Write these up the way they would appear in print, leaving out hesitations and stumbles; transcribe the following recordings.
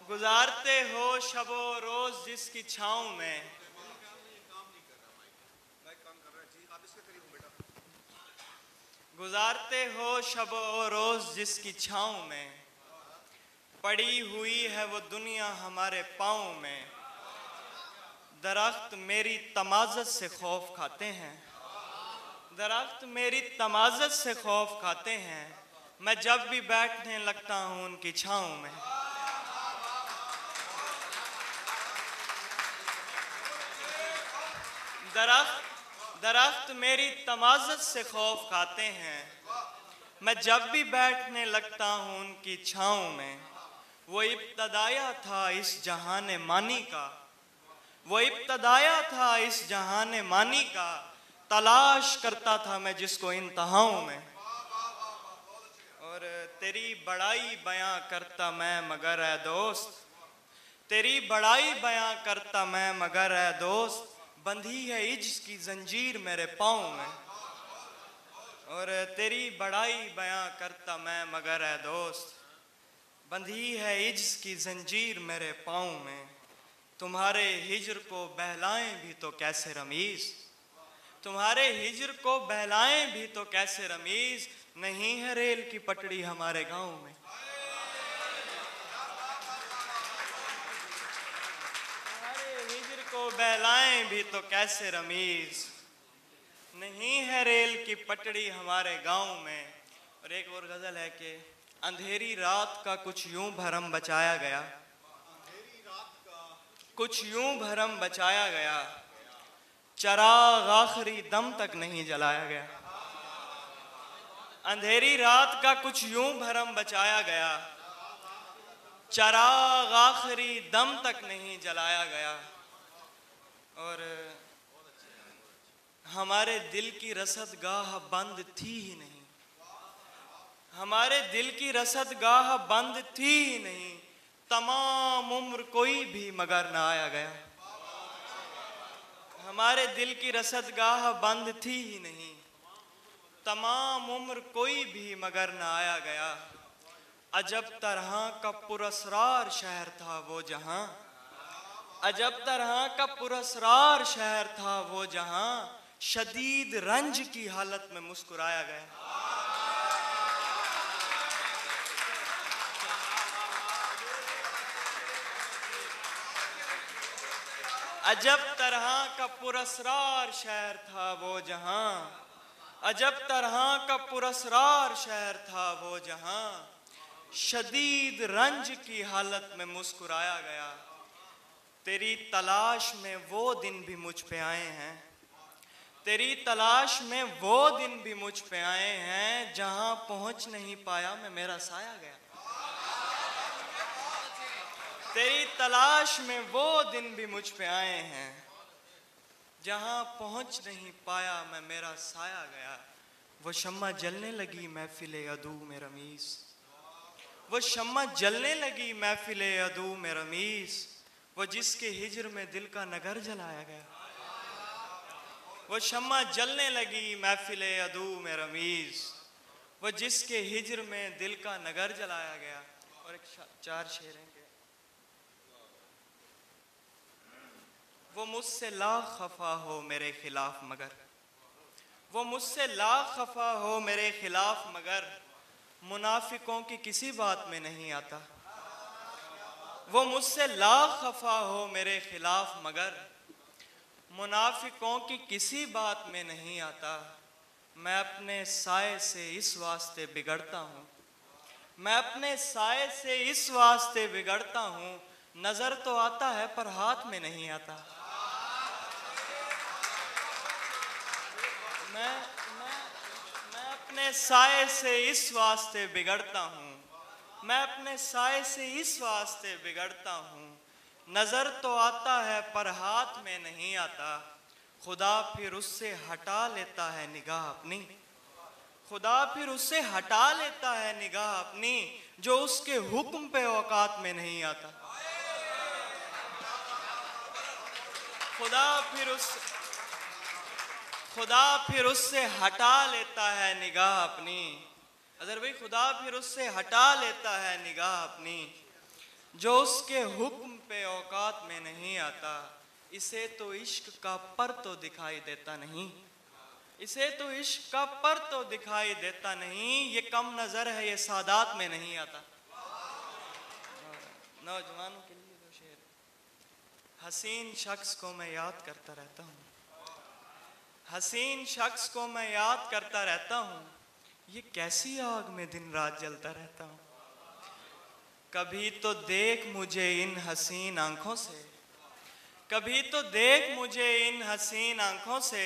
गुजारते हो शबो रोज जिसकी छाँव में, गुजारते हो शबो रोज जिसकी छाँव में, पड़ी हुई है वो दुनिया हमारे पाँव में। दरख्त मेरी तमाज़त से खौफ खाते हैं, दरख्त मेरी तमाज़त से खौफ खाते हैं। मैं जब भी बैठने लगता हूँ उनकी छाँव में। दरख्त मेरी तमाज़त से खौफ खाते हैं। मैं जब भी बैठने लगता हूँ उनकी छाँव में। वो इब्तदाया था इस जहान मानी का, वो इब्तदाया था इस जहान मानी का। तलाश करता था मैं जिसको इंतहाओं में। और तेरी बड़ाई बयां करता मैं मगर ऐ दोस्त, तेरी बड़ाई बयां करता मैं मगर ऐ दोस्त। बंधी है इज्ज़ की जंजीर मेरे पाँव में। और तेरी बड़ाई बयां करता मैं मगर ऐ दोस्त, बंधी है इज्ज़ की जंजीर मेरे पाँव में। तुम्हारे हिज्र को बहलाएं भी तो कैसे रमीज़, तुम्हारे हिज्र को बहलाएं भी तो कैसे रमीज़। नहीं है रेल की पटड़ी हमारे गांव में। तुम्हारे हिज्र को बहलाएं भी तो कैसे रमीज़, नहीं है रेल की पटड़ी हमारे गांव में। और एक और गज़ल है कि अंधेरी रात का कुछ यूं भरम बचाया गया, कुछ यूं भरम बचाया गया। चराग आखिरी दम तक नहीं जलाया गया। अंधेरी रात का कुछ यूं भरम बचाया गया, चराग आखिरी दम तक नहीं जलाया गया। और हमारे दिल की रसदगाह बंद थी ही नहीं, हमारे दिल की रसदगाह बंद थी ही नहीं। तमाम उम्र कोई भी मगर ना आया गया। हमारे दिल की रसदगाह बंद थी ही नहीं, तमाम उम्र कोई भी मगर ना आया गया। अजब तरह का पुरस्रार शहर था वो जहां, अजब तरह का पुरस्रार शहर था वो जहां। शदीद रंज की हालत में मुस्कुराया गया। अजब तरह का पुरस्रार शहर था वो जहां, अजब तरह का पुरस्रार शहर था वो जहां। शदीद रंज की हालत में मुस्कुराया गया। तेरी तलाश में वो दिन भी मुझ पे आए हैं, तेरी तलाश में वो दिन भी मुझ पे आए हैं। जहां पहुंच नहीं पाया मैं मेरा साया गया। तेरी तलाश में वो दिन भी मुझ पे आए हैं, जहां पहुंच नहीं पाया मैं मेरा साया गया। वो शम्मा जलने लगी महफिले अदू में रमीज़, वो शम्मा जलने लगी महफिले अदू में रमीज़। वो जिसके हिज्र में दिल का नगर जलाया गया। वो शम्मा जलने लगी महफिले अदू में रमीज़, वो जिसके हिज्र में दिल का नगर जलाया गया। और एक चार शेर हैं। वो मुझसे लाख खफा हो मेरे खिलाफ मगर, वो मुझसे लाख खफा हो मेरे खिलाफ मगर, मुनाफिकों की किसी बात में नहीं आता। वो मुझसे लाख खफा हो मेरे खिलाफ मगर, मुनाफिकों की किसी बात में नहीं आता। मैं अपने साए से इस वास्ते बिगड़ता हूँ, मैं अपने साए से इस वास्ते बिगड़ता हूँ। नजर तो आता है पर हाथ में नहीं आता। मैं अपने साए से इस वास्ते बिगड़ता हूँ, मैं अपने साए से इस वास्ते बिगड़ता हूँ। नजर तो आता है पर हाथ में नहीं आता। खुदा फिर उससे हटा लेता है निगाह अपनी, खुदा फिर उससे हटा लेता है निगाह अपनी, जो उसके हुक्म पे औकात में नहीं आता। खुदा फिर उससे हटा लेता है निगाह अपनी। अगर भाई खुदा फिर उससे हटा लेता है निगाह अपनी, जो उसके हुक्म पे औकात में नहीं आता, इसे तो इश्क का पर तो दिखाई देता नहीं, इसे तो इश्क का पर तो दिखाई देता नहीं, ये कम नजर है, ये सादात में नहीं आता। नौजवानों के लिए जो शेर, हसीन शख्स को मैं याद करता रहता हूँ, हसीन शख्स को मैं याद करता रहता हूँ, ये कैसी आग में दिन रात जलता रहता हूँ। कभी तो देख मुझे इन हसीन आंखों से, कभी तो देख मुझे इन हसीन आंखों से,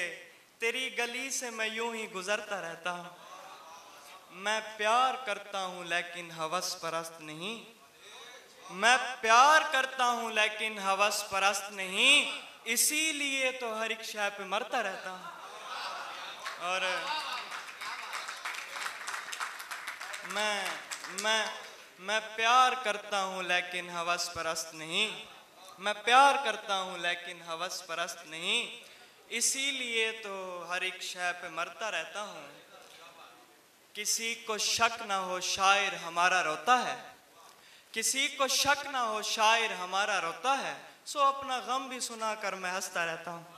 तेरी गली से मैं यूं ही गुजरता रहता हूँ। मैं प्यार करता हूँ लेकिन हवस परस्त नहीं, मैं प्यार करता हूँ लेकिन हवस परस्त नहीं, इसीलिए तो हर एक शय पे मरता रहता हूँ। और मैं प्यार करता हूँ लेकिन हवस परस्त नहीं, मैं प्यार करता हूँ लेकिन हवस परस्त नहीं, इसीलिए तो हर एक शय पे मरता रहता हूँ। किसी को शक ना हो शायर हमारा रोता है, किसी को शक ना हो शायर हमारा रोता है, सो अपना गम भी सुना कर मैं हंसता रहता हूँ।